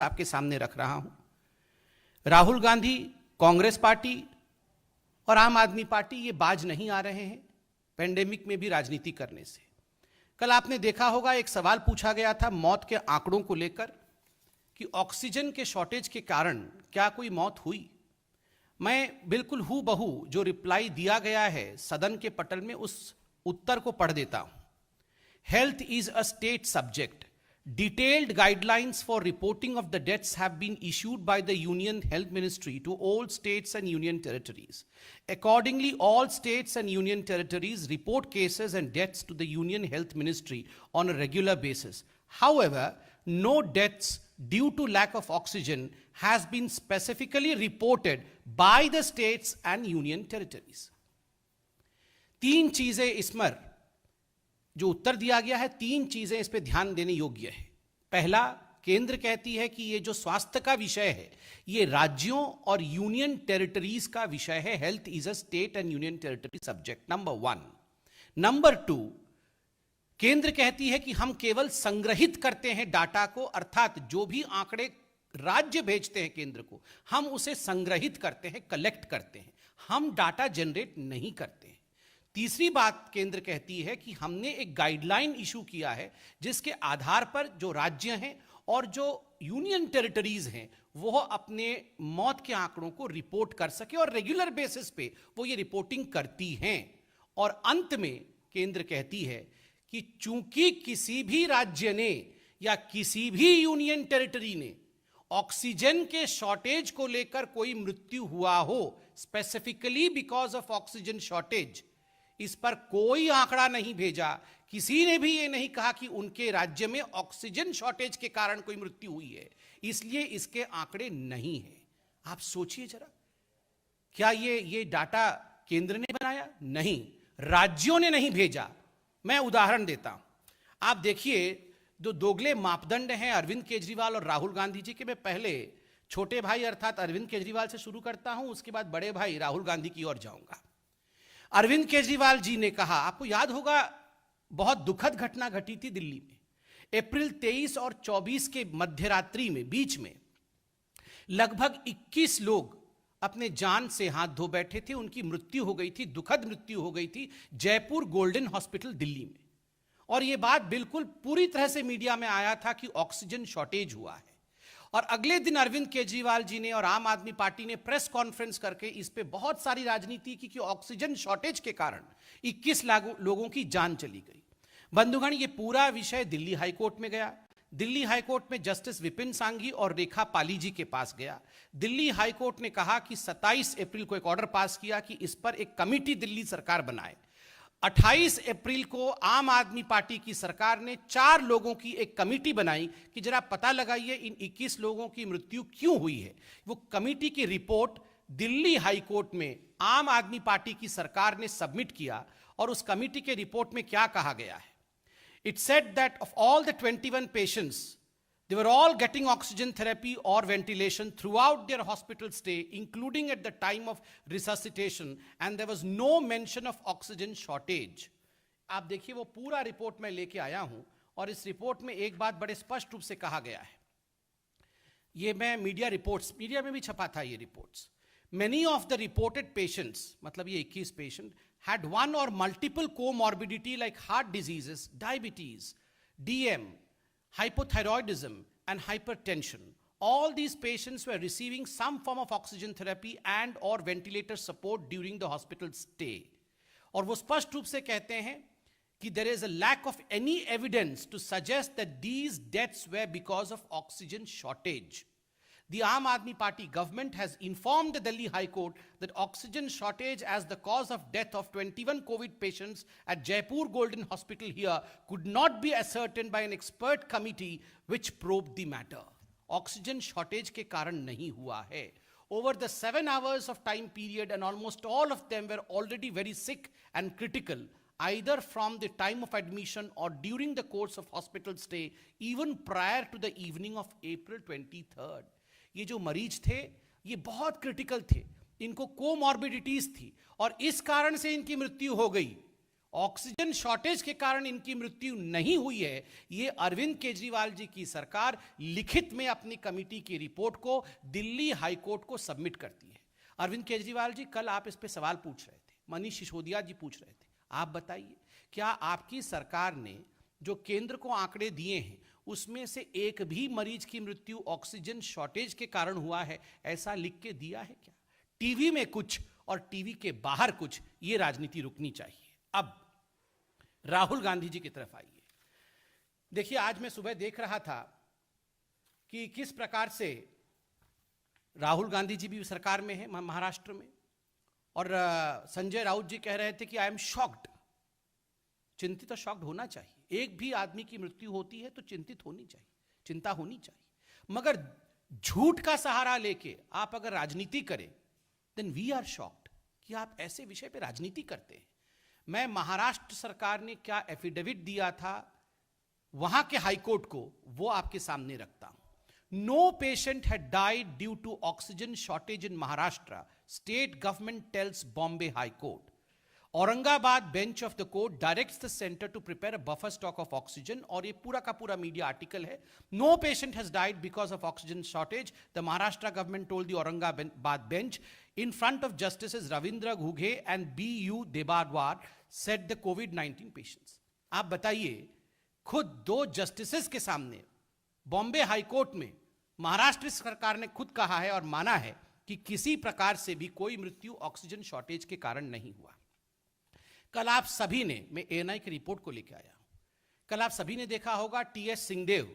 आपके सामने रख रहा हूं। राहुल गांधी, कांग्रेस पार्टी और आम आदमी पार्टी ये बाज नहीं आ रहे हैं पेंडेमिक में भी राजनीति करने से। कल आपने देखा होगा एक सवाल पूछा गया था मौत के आंकड़ों को लेकर कि ऑक्सीजन के शॉर्टेज के कारण क्या कोई मौत हुई। मैं बिल्कुल हूबहू जो रिप्लाई दिया गया है सदन के पटल में उस उत्तर को पढ़ देता हूं। Health is a state subject. Detailed guidelines for reporting of the deaths have been issued by the Union Health Ministry to all states and union territories. Accordingly, all states and union territories report cases and deaths to the Union Health Ministry on a regular basis. However, no deaths due to lack of oxygen has been specifically reported by the states and union territories. तीन चीजें इसमें जो उत्तर दिया गया है, तीन चीजें इस पे ध्यान देने योग्य है। पहला, केंद्र कहती है कि ये जो स्वास्थ्य का विषय है ये राज्यों और यूनियन टेरिटरीज का विषय है। Health is a state and union territory subject, number 1। Number 2, केंद्र कहती है कि हम केवल संग्रहित करते हैं डाटा को, अर्थात जो भी आंकड़े राज्य भेजते हैं केंद्र को हम उसे संग्रहित करते हैं, कलेक्ट करते हैं, हम डाटा जनरेट नहीं करते हैं। तीसरी बात केंद्र कहती है कि हमने एक गाइडलाइन इशू किया है जिसके आधार पर जो राज्य हैं और जो यूनियन टेरिटरीज हैं वो अपने मौत के आंकड़ों को रिपोर्ट कर सके और रेगुलर बेसिस पे वो ये रिपोर्टिंग करती हैं। और अंत में केंद्र कहती है कि चूंकि किसी भी राज्य ने या किसी भी यूनियन टेरिटरी ने ऑक्सीजन के शॉर्टेज को लेकर कोई मृत्यु हुआ हो, specifically because of oxygen shortage, इस पर कोई आंकड़ा नहीं भेजा, किसी ने भी ये नहीं कहा कि उनके राज्य में ऑक्सीजन शॉर्टेज के कारण कोई मृत्यु हुई है, इसलिए इसके आंकड़े नहीं हैं। आप सोचिए जरा, क्या ये डाटा केंद्र ने बनाया? नहीं, राज्यों ने नहीं भेजा। मैं उदाहरण देता हूं, आप देखिए जो दोगले मापदंड हैं अरविंद केजरीवाल और राहुल गांधी जी के। मैं पहले छोटे भाई अर्थात अरविंद केजरीवाल से शुरू करता हूं, उसके बाद बड़े भाई राहुल गांधी की ओर जाऊंगा। अरविंद केजरीवाल जी ने कहा, आपको याद होगा बहुत दुखद घटना घटी थी दिल्ली में अप्रैल 23 और 24 के मध्यरात्रि में, बीच में लगभग 21 लोग अपने जान से हाथ धो बैठे थे, उनकी मृत्यु हो गई थी, दुखद मृत्यु हो गई थी जयपुर गोल्डन हॉस्पिटल दिल्ली में। और यह बात बिल्कुल पूरी तरह से मीडिया में आया था कि ऑक्सीजन शॉर्टेज हुआ है। और अगले दिन अरविंद केजरीवाल जी ने और आम आदमी पार्टी ने प्रेस कॉन्फ्रेंस करके इस पे बहुत सारी राजनीति की कि ऑक्सीजन शॉर्टेज के कारण 21 लोगों की जान चली गई। बंधुगण, ये पूरा विषय दिल्ली हाईकोर्ट में गया। दिल्ली हाईकोर्ट में जस्टिस विपिन सांघी और रेखा पाली जी के पास गया। दिल्ली हाईकोर्ट ने कहा कि 27 अप्रैल को एक ऑर्डर पास किया कि इस पर एक कमिटी दिल्ली सरकार बनाए। 28 अप्रैल को आम आदमी पार्टी की सरकार ने 4 लोगों की एक कमेटी बनाई कि जरा पता लगाइए इन 21 लोगों की मृत्यु क्यों हुई है। वो कमेटी की रिपोर्ट दिल्ली हाई कोर्ट में आम आदमी पार्टी की सरकार ने सबमिट किया। और उस कमेटी के रिपोर्ट में क्या कहा गया है? It said that of all the 21 patients they were all getting oxygen therapy or ventilation throughout their hospital stay, including at the time of resuscitation, and there was no mention of oxygen shortage. आप देखिए वो पूरा report मैं लेके आया हूं और इस रिपोर्ट में एक बात बड़े स्पष्ट रूप से कहा गया है। ये मैं मीडिया में भी छपा था ये reports. Many of the reported patients, मतलब ये 21 patient, had one or multiple comorbidity like heart diseases, diabetes, DM, hypothyroidism and hypertension. All these patients were receiving some form of oxygen therapy and or ventilator support during the hospital stay. और वो स्पष्ट रूप से कहते हैं कि there is a lack of any evidence to suggest that these deaths were because of oxygen shortage. The Aam Aadmi Party government has informed the Delhi High Court that oxygen shortage as the cause of death of 21 COVID patients at Jaipur Golden Hospital here could not be ascertained by an expert committee which probed the matter. Oxygen shortage के कारण नहीं हुआ है। Over the 7 hours of time period, and almost all of them were already very sick and critical, either from the time of admission or during the course of hospital stay, even prior to the evening of April 23rd. ये जो मरीज थे ये बहुत critical थे, इनको comorbidities थी और इस कारण से इनकी मृत्यु हो गई। ऑक्सीजन शॉर्टेज के कारण इनकी मृत्यु नहीं हुई है, ये अरविंद केजरीवाल जी की सरकार लिखित में अपनी कमेटी की रिपोर्ट को दिल्ली हाई कोर्ट को सबमिट करती है। अरविंद केजरीवाल जी, कल आप इस पे सवाल पूछ रहे थे, मनीष सिसोदिया जी पूछ रहे थे, आप बताइए क्या आपकी सरकार ने जो केंद्र को आंकड़े दिए हैं उसमें से एक भी मरीज की मृत्यु ऑक्सीजन शॉर्टेज के कारण हुआ है, ऐसा लिख के दिया है क्या? टीवी में कुछ और टीवी के बाहर कुछ, ये राजनीति रुकनी चाहिए। अब राहुल गांधी जी की तरफ आइए। देखिए, आज मैं सुबह देख रहा था कि किस प्रकार से राहुल गांधी जी भी सरकार में है महाराष्ट्र में, और संजय राउत जी कह रहे थे कि आई एम शॉक्ड। चिंतित और शॉक्ड होना चाहिए। एक भी आदमी की मृत्यु होती है तो चिंतित होनी चाहिए, चिंता होनी चाहिए, मगर झूठ का सहारा लेके आप अगर राजनीति करें देन वी आर शॉक्ड कि आप ऐसे विषय पे राजनीति करते हैं। मैं महाराष्ट्र सरकार ने क्या एफिडेविट दिया था वहां के हाईकोर्ट को, वो आपके सामने रखता हूं। No patient had died due to oxygen shortage in Maharashtra, state government tells Bombay high court. Aurangabad bench of the court directs the centre to prepare a buffer stock of oxygen, और ये पूरा का पूरा मीडिया आर्टिकल है। No patient has died because of oxygen shortage, the Maharashtra government told the Aurangabad bench in front of Justices Ravindra Ghughe and B.U. Debadwar, said the COVID-19 patients. आप बताइए, खुद दो जस्टिसेस के सामने बॉम्बे हाई कोर्ट में महाराष्ट्र सरकार ने खुद कहा है और माना है कि किसी प्रकार से भी कोई मृत्यु ऑक्सीजन शॉर्टेज के कारण नहीं हुआ। कल आप सभी ने, मैं एएनआई की रिपोर्ट को लेकर आया हूं, कल आप सभी ने देखा होगा टीएस सिंहदेव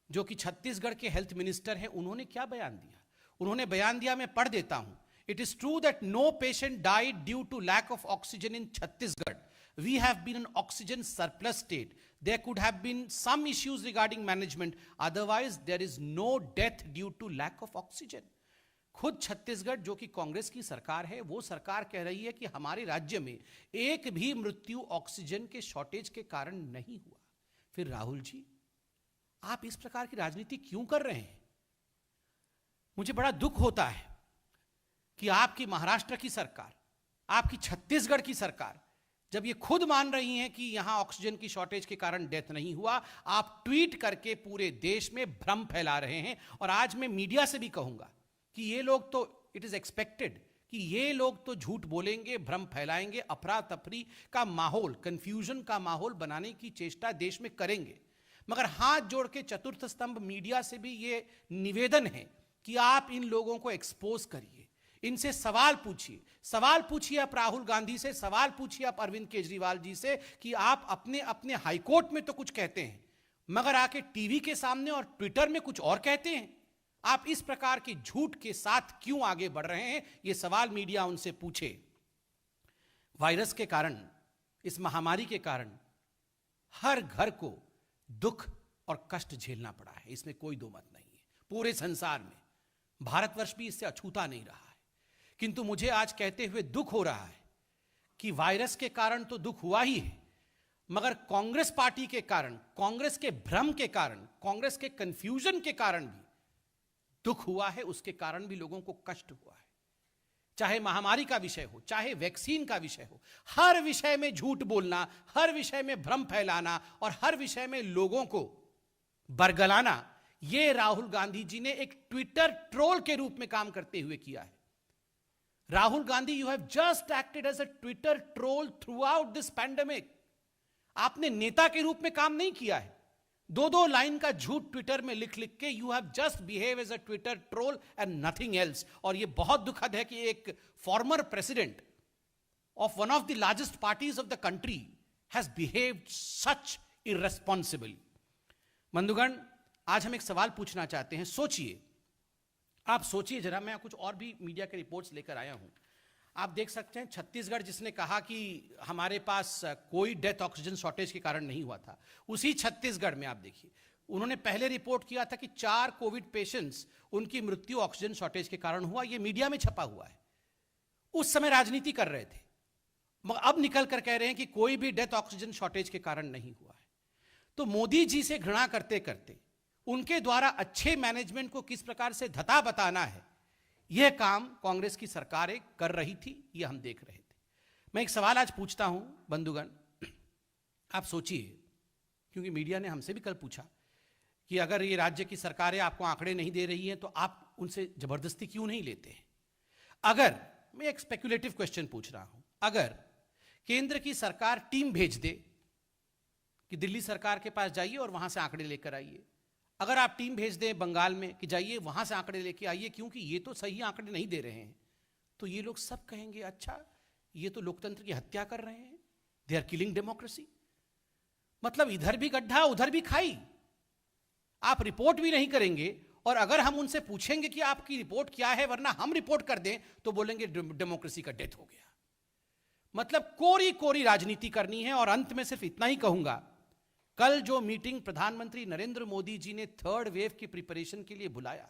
जो कि छत्तीसगढ़ के हेल्थ मिनिस्टर हैं, उन्होंने क्या बयान दिया। उन्होंने बयान दिया, मैं पढ़ देता हूं। It is true that no patient died due to lack of oxygen in Chhattisgarh. We have been an oxygen surplus state. There could have been some issues regarding management. Otherwise, there is no death due to lack of oxygen. खुद छत्तीसगढ़ जो कि कांग्रेस की सरकार है, वो सरकार कह रही है कि हमारे राज्य में एक भी मृत्यु ऑक्सीजन के शॉर्टेज के कारण नहीं हुआ। फिर राहुल जी, आप इस प्रकार की राजनीति क्यों कर रहे हैं? मुझे बड़ा दुख होता है कि आपकी महाराष्ट्र की सरकार, आपकी छत्तीसगढ़ की सरकार जब ये खुद मान रही हैं कि यहां ऑक्सीजन की शॉर्टेज के कारण डेथ नहीं हुआ, आप ट्वीट करके पूरे देश में भ्रम फैला रहे हैं। और आज मैं मीडिया से भी कहूंगा कि ये लोग तो, इट इज एक्सपेक्टेड कि ये लोग तो झूठ बोलेंगे, भ्रम फैलाएंगे, अफरा तफरी का माहौल, कंफ्यूजन का माहौल बनाने की चेष्टा देश में करेंगे। मगर हाथ जोड़ के चतुर्थ स्तंभ मीडिया से भी ये निवेदन है कि आप इन लोगों को एक्सपोज करिए, इनसे सवाल पूछिए आप राहुल गांधी से, सवाल पूछिए आप अरविंद केजरीवाल जी से कि आप अपने अपने हाईकोर्ट में तो कुछ कहते हैं, मगर आके टीवी के सामने और ट्विटर में कुछ और कहते हैं। आप इस प्रकार के झूठ के साथ क्यों आगे बढ़ रहे हैं, यह सवाल मीडिया उनसे पूछे। वायरस के कारण, इस महामारी के कारण हर घर को दुख और कष्ट झेलना पड़ा है, इसमें कोई दो मत नहीं है। पूरे संसार में भारतवर्ष भी इससे अछूता नहीं रहा है। किंतु मुझे आज कहते हुए दुख हो रहा है कि वायरस के कारण तो दुख हुआ ही है, मगर कांग्रेस पार्टी के कारण, कांग्रेस के भ्रम के कारण, कांग्रेस के कंफ्यूजन के कारण भी दुख हुआ है। उसके कारण भी लोगों को कष्ट हुआ है। चाहे महामारी का विषय हो, चाहे वैक्सीन का विषय हो, हर विषय में झूठ बोलना, हर विषय में भ्रम फैलाना और हर विषय में लोगों को बरगलाना, यह राहुल गांधी जी ने एक ट्विटर ट्रोल के रूप में काम करते हुए किया है। Rahul Gandhi, you have just acted as a Twitter troll throughout this pandemic. आपने नेता के रूप में काम नहीं किया है। दो लाइन का झूठ ट्विटर में लिख लिख के you have just behave as a Twitter troll and nothing else. और यह बहुत दुखद है कि एक former president of one of the largest parties of the country has behaved such irresponsible. बंधुगण, आज हम एक सवाल पूछना चाहते हैं। सोचिए, आप सोचिए जरा, मैं कुछ और भी मीडिया के रिपोर्ट्स लेकर आया हूं। आप देख सकते हैं छत्तीसगढ़ जिसने कहा कि हमारे पास कोई डेथ ऑक्सीजन शॉर्टेज के कारण नहीं हुआ था, उसी छत्तीसगढ़ में आप देखिए, उन्होंने पहले रिपोर्ट किया था कि 4 कोविड पेशेंट्स, उनकी मृत्यु ऑक्सीजन शॉर्टेज के कारण हुआ। यह मीडिया में छपा हुआ है। उस समय राजनीति कर रहे थे, मगर अब निकल कर कह रहे हैं कि कोई भी डेथ ऑक्सीजन शॉर्टेज के कारण नहीं हुआ है। तो मोदी जी से घृणा करते करते उनके द्वारा अच्छे मैनेजमेंट को किस प्रकार से धता बताना है, यह काम कांग्रेस की सरकारें कर रही थी, यह हम देख रहे थे। मैं एक सवाल आज पूछता हूं बंधुगण, आप सोचिए, क्योंकि मीडिया ने हमसे भी कल पूछा कि अगर ये राज्य की सरकारें आपको आंकड़े नहीं दे रही हैं तो आप उनसे जबरदस्ती क्यों नहीं लेते हैं। अगर मैं एक स्पेक्युलेटिव क्वेश्चन पूछ रहा हूं, अगर केंद्र की सरकार टीम भेज दे कि दिल्ली सरकार के पास जाइए और वहां से आंकड़े लेकर आइए, अगर आप टीम भेज दें बंगाल में कि जाइए वहां से आंकड़े लेके आइए क्योंकि ये तो सही आंकड़े नहीं दे रहे हैं, तो ये लोग सब कहेंगे अच्छा ये तो लोकतंत्र की हत्या कर रहे हैं, दे आर किलिंग डेमोक्रेसी। मतलब इधर भी गड्ढा उधर भी खाई, आप रिपोर्ट भी नहीं करेंगे और अगर हम उनसे पूछेंगे कि आपकी रिपोर्ट क्या है वरना हम रिपोर्ट कर दें तो बोलेंगे डेमोक्रेसी का डेथ हो गया। मतलब कोरी कोरी राजनीति करनी है। और अंत में सिर्फ इतना ही कहूंगा, कल जो मीटिंग प्रधानमंत्री नरेंद्र मोदी जी ने थर्ड वेव की प्रिपरेशन के लिए बुलाया,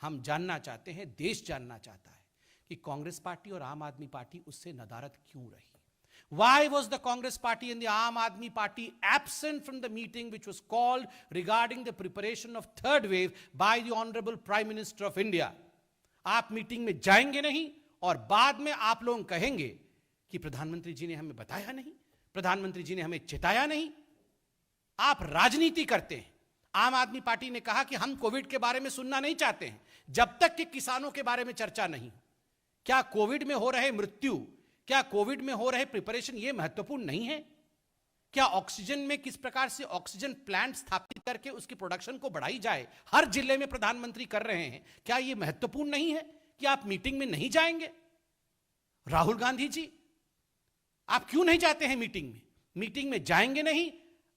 हम जानना चाहते हैं, देश जानना चाहता है कि कांग्रेस पार्टी और आम आदमी पार्टी उससे नदारद क्यों रही। Why was the Congress party and the Aam Aadmi party absent from the meeting which was called regarding the preparation of third wave by the Honorable Prime Minister of India? आप meeting में जाएंगे नहीं और बाद में आप लोग कहेंगे कि प्रधानमंत्री जी ने हमें बताया नहीं, प्रधानमंत्री जी ने हमें चेताया नहीं। आप राजनीति करते हैं। आम आदमी पार्टी ने कहा कि हम कोविड के बारे में सुनना नहीं चाहते हैं जब तक कि किसानों के बारे में चर्चा नहीं। क्या कोविड में हो रहे मृत्यु, क्या कोविड में हो रहे प्रिपरेशन ये महत्वपूर्ण नहीं है? क्या ऑक्सीजन में किस प्रकार से ऑक्सीजन प्लांट स्थापित करके उसकी प्रोडक्शन को बढ़ाई जाए, हर जिले में प्रधानमंत्री कर रहे हैं, क्या ये महत्वपूर्ण नहीं है कि आप मीटिंग में नहीं जाएंगे? राहुल गांधी जी, आप क्यों नहीं जाते हैं मीटिंग में? मीटिंग में जाएंगे नहीं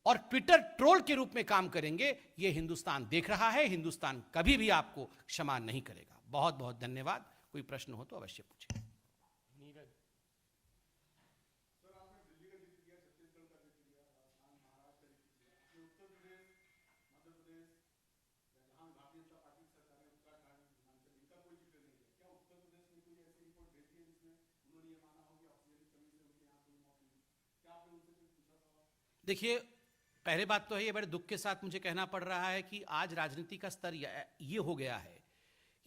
और ट्विटर ट्रोल के रूप में काम करेंगे। ये हिंदुस्तान देख रहा है, हिंदुस्तान कभी भी आपको क्षमा नहीं करेगा। बहुत बहुत धन्यवाद। कोई प्रश्न हो तो अवश्य पूछें। देखिए, पहले बात तो है, ये बड़े दुख के साथ मुझे कहना पड़ रहा है कि आज राजनीति का स्तर ये हो गया है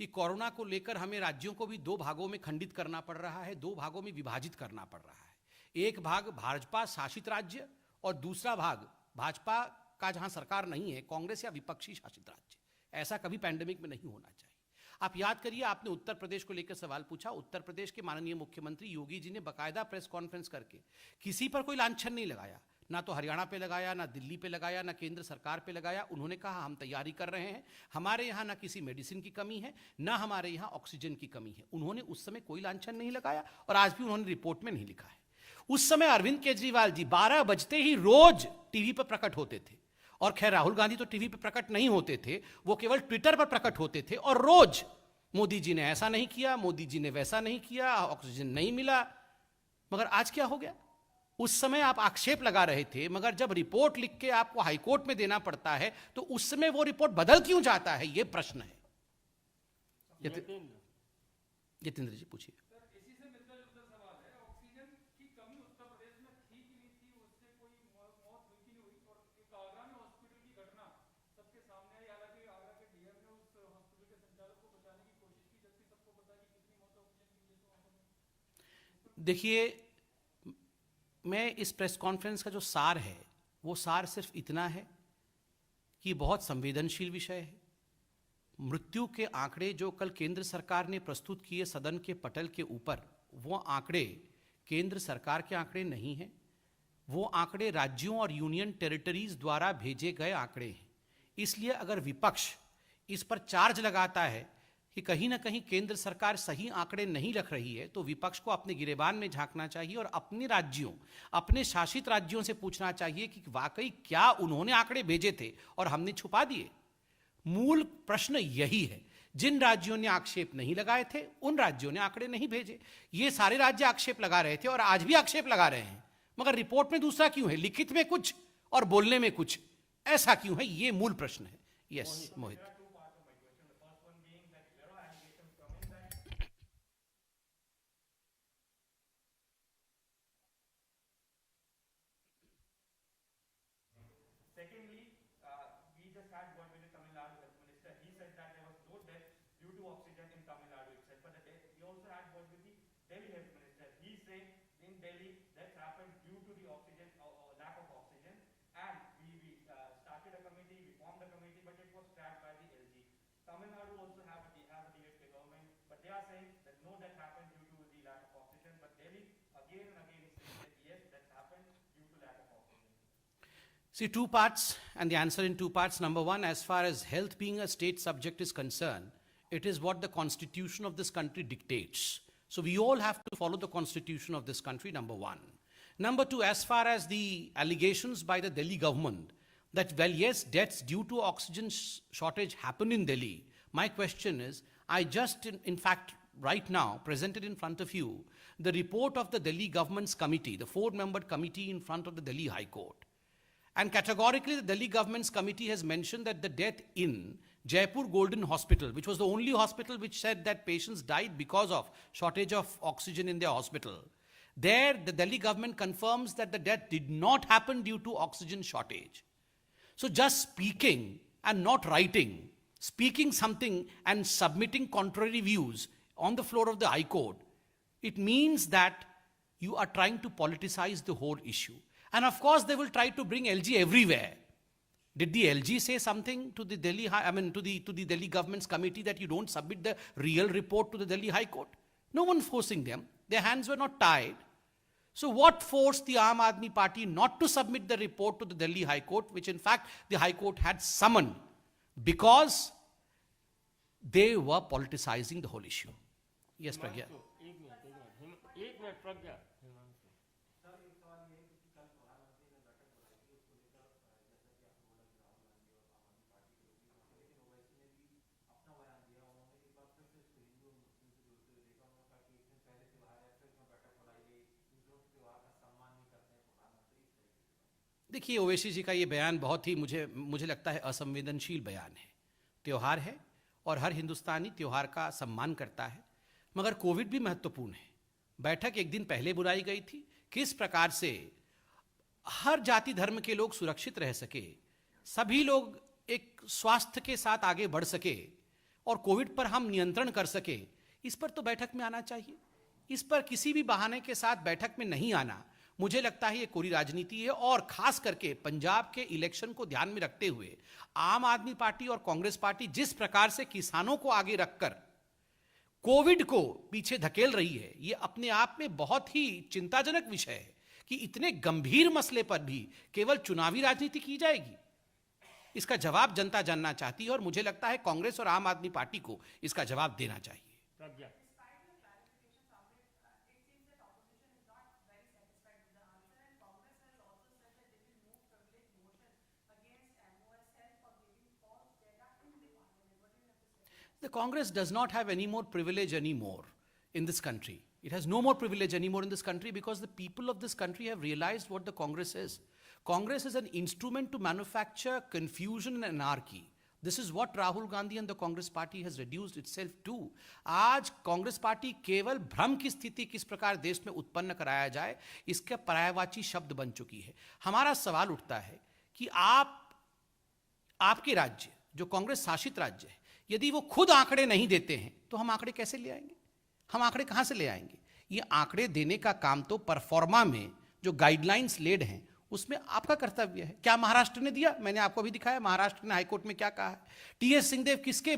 कि कोरोना को लेकर हमें राज्यों को भी दो भागों में खंडित करना पड़ रहा है, दो भागों में विभाजित करना पड़ रहा है। एक भाग भाजपा शासित राज्य और दूसरा भाग भाजपा का जहां सरकार नहीं है, कांग्रेस या विपक्षी शासित राज्य। ऐसा कभी पैंडेमिक में नहीं होना चाहिए। आप याद करिए, आपने उत्तर प्रदेश को लेकर सवाल पूछा। उत्तर प्रदेश के माननीय मुख्यमंत्री योगी जी ने बाकायदा प्रेस कॉन्फ्रेंस करके किसी पर कोई लांछन नहीं लगाया, ना तो हरियाणा पे लगाया, ना दिल्ली पे लगाया, ना केंद्र सरकार पे लगाया। उन्होंने कहा हम तैयारी कर रहे हैं, हमारे यहाँ ना किसी मेडिसिन की कमी है, ना हमारे यहाँ ऑक्सीजन की कमी है। उन्होंने उस समय कोई लांछन नहीं लगाया और आज भी उन्होंने रिपोर्ट में नहीं लिखा है। उस समय अरविंद केजरीवाल जी 12 बजते ही रोज टीवी पर प्रकट होते थे। और खैर राहुल गांधी तो टीवी पर प्रकट नहीं होते थे, वो केवल ट्विटर पर प्रकट होते थे और रोज मोदी जी ने ऐसा नहीं किया, मोदी जी ने वैसा नहीं किया, ऑक्सीजन नहीं मिला। मगर आज क्या हो गया? उस समय आप आक्षेप लगा रहे थे, मगर जब रिपोर्ट लिख के आपको हाईकोर्ट में देना पड़ता है तो उस समय वो रिपोर्ट बदल क्यों जाता है, ये प्रश्न है। जितेंद्र जी पूछिए। इसी से मिलता जुलता सवाल है, ऑक्सीजन की कमी उत्तर प्रदेश में थी कि नहीं थी, उससे कोई मौत हुई कि नहीं हुई? और एक आगरा में हॉस्पिटल की घटना सबके सामने आई। हालांकि आगरा के डीएम ने उस हॉस्पिटल के संचालक को बचाने की कोशिश की, जबकि सबको पता है कि कितनी मौत ऑक्सीजन की वजह से वहां पर। देखिए, मैं इस प्रेस कॉन्फ्रेंस का जो सार है वो सार सिर्फ इतना है कि बहुत संवेदनशील विषय है। मृत्यु के आंकड़े जो कल केंद्र सरकार ने प्रस्तुत किए सदन के पटल के ऊपर, वो आंकड़े केंद्र सरकार के आंकड़े नहीं हैं, वो आंकड़े राज्यों और यूनियन टेरिटरीज द्वारा भेजे गए आंकड़े हैं। इसलिए अगर विपक्ष इस पर चार्ज लगाता है कि कहीं ना कहीं केंद्र सरकार सही आंकड़े नहीं रख रही है, तो विपक्ष को अपने गिरेबान में झांकना चाहिए और अपने राज्यों, अपने शासित राज्यों से पूछना चाहिए कि वाकई क्या उन्होंने आंकड़े भेजे थे और हमने छुपा दिए। मूल प्रश्न यही है। जिन राज्यों ने आक्षेप नहीं लगाए थे उन राज्यों ने आंकड़े नहीं भेजे। ये सारे राज्य आक्षेप लगा रहे थे और आज भी आक्षेप लगा रहे हैं, मगर रिपोर्ट में दूसरा क्यों है, लिखित में कुछ और बोलने में कुछ, ऐसा क्यों है? ये मूल प्रश्न है। Yes Mohit. Secondly, we just had one with the Tamil Nadu health minister. He said that there was no death due to oxygen in Tamil Nadu itself. But we also had one with the Delhi health minister. He said in Delhi deaths happened due to the oxygen or lack of oxygen. See, two parts, and the answer in two parts. Number one, as far as health being a state subject is concerned, it is what the constitution of this country dictates. So we all have to follow the constitution of this country, number one. Number two, as far as the allegations by the Delhi government that, well, yes, deaths due to oxygen shortage happen in Delhi. My question is, I just, in fact, right now, presented in front of you, the report of the Delhi government's committee, the 4-membered committee in front of the Delhi High Court. And categorically, the Delhi government's committee has mentioned that the death in Jaipur Golden Hospital, which was the only hospital which said that patients died because of shortage of oxygen in their hospital, there the Delhi government confirms that the death did not happen due to oxygen shortage. So just speaking and not writing, speaking something and submitting contrary views on the floor of the High Court, it means that you are trying to politicize the whole issue. And of course, they will try to bring LG everywhere. Did the LG say something to the Delhi, to the Delhi government's committee that you don't submit the real report to the Delhi High Court? No one forcing them. Their hands were not tied. So what forced the Aam Aadmi Party not to submit the report to the Delhi High Court, which in fact the High Court had summoned? Because they were politicizing the whole issue. Yes, Pragya. एक minute प्रज्ञा हिमांशु। देखिए, ओवैसी जी का ये बयान बहुत ही मुझे लगता है असंवेदनशील बयान है। त्योहार है और हर हिंदुस्तानी त्योहार का सम्मान करता है, मगर कोविड भी महत्वपूर्ण है। बैठक एक दिन पहले बुलाई गई थी, किस प्रकार से हर जाति धर्म के लोग सुरक्षित रह सके, सभी लोग एक स्वास्थ्य के साथ आगे बढ़ सके और कोविड पर हम नियंत्रण कर सके, इस पर तो बैठक में आना चाहिए। इस पर किसी भी बहाने के साथ बैठक में नहीं आना, मुझे लगता है ये कोरी राजनीति है। और खास करके पंजाब के इलेक्शन को ध्यान में रखते हुए आम आदमी पार्टी और कांग्रेस पार्टी जिस प्रकार से किसानों को आगे रखकर कोविड को पीछे धकेल रही है, ये अपने आप में बहुत ही चिंताजनक विषय है कि इतने गंभीर मसले पर भी केवल चुनावी राजनीति की जाएगी। इसका जवाब जनता जानना चाहती है और मुझे लगता है कांग्रेस और आम आदमी पार्टी को इसका जवाब देना चाहिए। प्रज्ञा The Congress does not have any more privilege anymore in this country. It has no more privilege anymore in this country because the people of this country have realized what the Congress is. Congress is an instrument to manufacture confusion and anarchy. This is what Rahul Gandhi and the Congress party has reduced itself to. आज Congress party केवल भ्रम की स्थिति किस प्रकार देश में उत्पन्न कराया जाए, इसका पर्यायवाची शब्द बन चुकी है। हमारा सवाल उठता है कि आपके राज्य जो कांग्रेस शासित राज्य है, यदि वो खुद आंकड़े नहीं देते हैं तो हम आंकड़े कैसे ले आएंगे? हम आंकड़े कहां से ले आएंगे? ये आंकड़े देने का काम तो परफॉर्मा में जो गाइडलाइंस लेड हैं उसमें आपका कर्तव्य है। क्या महाराष्ट्र ने दिया? मैंने आपको भी दिखाया महाराष्ट्र ने हाईकोर्ट में क्या कहा है। टीएस सिंहदेव किसके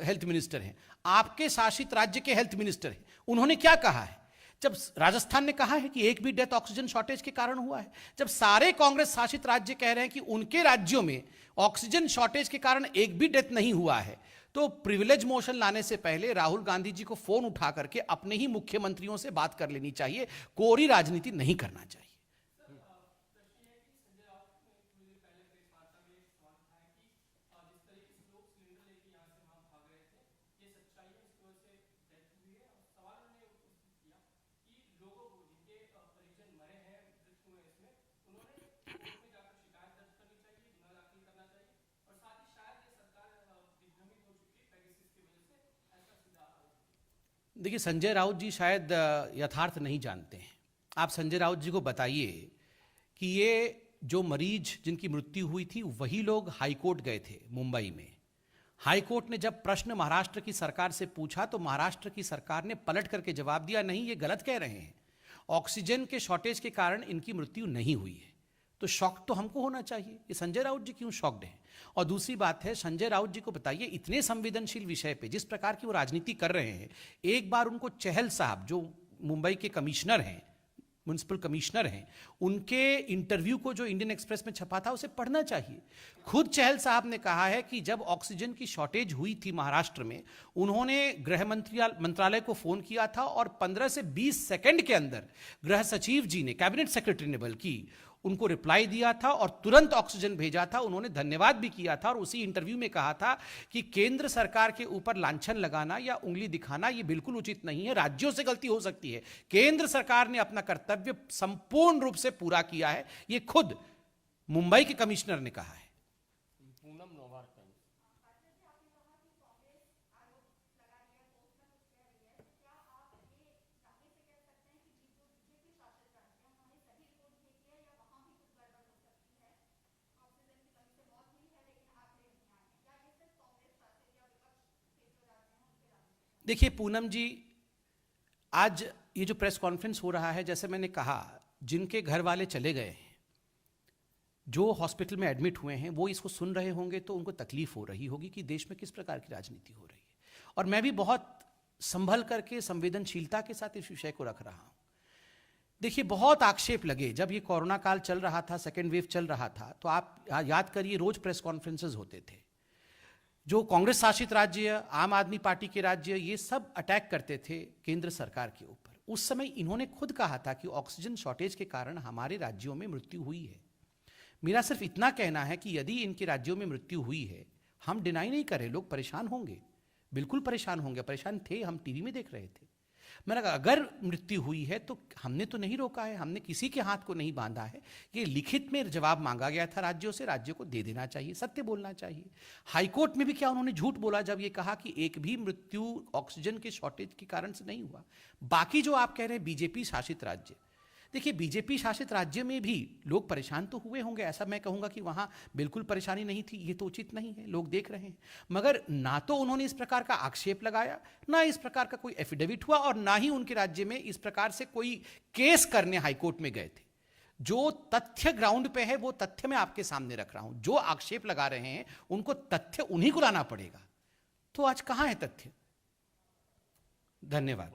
हेल्थ मिनिस्टर हैं? आपके शासित राज्य के हेल्थ मिनिस्टर हैं। उन्होंने क्या कहा है? जब राजस्थान ने कहा है कि एक भी डेथ ऑक्सीजन शॉर्टेज के कारण हुआ है, जब सारे कांग्रेस शासित राज्य कह रहे हैं कि उनके राज्यों में ऑक्सीजन शॉर्टेज के कारण एक भी डेथ नहीं हुआ है, तो प्रिविलेज मोशन लाने से पहले राहुल गांधी जी को फोन उठा करके अपने ही मुख्यमंत्रियों से बात कर लेनी चाहिए। कोरी राजनीति नहीं करना चाहिए। देखिए, संजय राउत जी शायद यथार्थ नहीं जानते हैं। आप संजय राउत जी को बताइए कि ये जो मरीज जिनकी मृत्यु हुई थी वही लोग हाईकोर्ट गए थे मुंबई में। हाईकोर्ट ने जब प्रश्न महाराष्ट्र की सरकार से पूछा तो महाराष्ट्र की सरकार ने पलट करके जवाब दिया, नहीं ये गलत कह रहे हैं, ऑक्सीजन के शॉर्टेज के कारण इनकी मृत्यु नहीं हुई है। तो शॉक तो हमको होना चाहिए, ये संजय राउत जी क्यों शॉक्ड हैं? और दूसरी बात है, संजय राउत जी को बताइए इतने संवेदनशील विषय पे जिस प्रकार की वो राजनीति कर रहे हैं, एक बार उनको चहल साहब जो मुंबई के कमिश्नर हैं म्युनिसिपल कमिश्नर हैं, उनके इंटरव्यू को जो इंडियन एक्सप्रेस में छपा था उसे पढ़ना चाहिए। खुद चहल साहब ने कहा है कि जब ऑक्सीजन की शॉर्टेज हुई थी महाराष्ट्र में, उन्होंने गृह मंत्रालय को फोन किया था और 15 से 20 सेकंड के अंदर गृह सचिव जी ने, कैबिनेट सेक्रेटरी ने बल्कि, उनको रिप्लाई दिया था और तुरंत ऑक्सीजन भेजा था। उन्होंने धन्यवाद भी किया था और उसी इंटरव्यू में कहा था कि केंद्र सरकार के ऊपर लांछन लगाना या उंगली दिखाना यह बिल्कुल उचित नहीं है, राज्यों से गलती हो सकती है। केंद्र सरकार ने अपना कर्तव्य संपूर्ण रूप से पूरा किया है, यह खुद मुंबई के कमिश्नर ने कहा है। पूनम नौबार टाइम्स। देखिए पूनम जी, आज ये जो प्रेस कॉन्फ्रेंस हो रहा है, जैसे मैंने कहा, जिनके घर वाले चले गए हैं, जो हॉस्पिटल में एडमिट हुए हैं, वो इसको सुन रहे होंगे तो उनको तकलीफ हो रही होगी कि देश में किस प्रकार की राजनीति हो रही है। और मैं भी बहुत संभल करके संवेदनशीलता के साथ इस विषय को रख रहा हूं। देखिए, बहुत आक्षेप लगे जब ये कोरोना काल चल रहा था, सेकेंड वेव चल रहा था, तो आप याद करिए रोज प्रेस कॉन्फ्रेंसेज होते थे। जो कांग्रेस शासित राज्य, आम आदमी पार्टी के राज्य, ये सब अटैक करते थे केंद्र सरकार के ऊपर। उस समय इन्होंने खुद कहा था कि ऑक्सीजन शॉर्टेज के कारण हमारे राज्यों में मृत्यु हुई है। मेरा सिर्फ इतना कहना है कि यदि इनके राज्यों में मृत्यु हुई है, हम डिनाई नहीं करें, लोग परेशान होंगे, बिल्कुल परेशान होंगे, परेशान थे, हम टीवी में देख रहे थे। मैंने कहा अगर मृत्यु हुई है तो हमने तो नहीं रोका है, हमने किसी के हाथ को नहीं बांधा है। ये लिखित में जवाब मांगा गया था राज्यों से, राज्यों को दे देना चाहिए, सत्य बोलना चाहिए। हाईकोर्ट में भी क्या उन्होंने झूठ बोला जब ये कहा कि एक भी मृत्यु ऑक्सीजन के शॉर्टेज के कारण से नहीं हुआ। बाकी जो आप कह रहे हैं बीजेपी शासित राज्य, देखिए बीजेपी शासित राज्य में भी लोग परेशान तो हुए होंगे, ऐसा मैं कहूंगा कि वहां बिल्कुल परेशानी नहीं थी, ये तो उचित नहीं है, लोग देख रहे हैं। मगर ना तो उन्होंने इस प्रकार का आक्षेप लगाया, ना इस प्रकार का कोई एफिडेविट हुआ, और ना ही उनके राज्य में इस प्रकार से कोई केस करने हाईकोर्ट में गए थे। जो तथ्य ग्राउंड पे है वो तथ्य मैं आपके सामने रख रहा हूं। जो आक्षेप लगा रहे हैं उनको तथ्य उन्हीं को लाना पड़ेगा। तो आज कहां है तथ्य? धन्यवाद।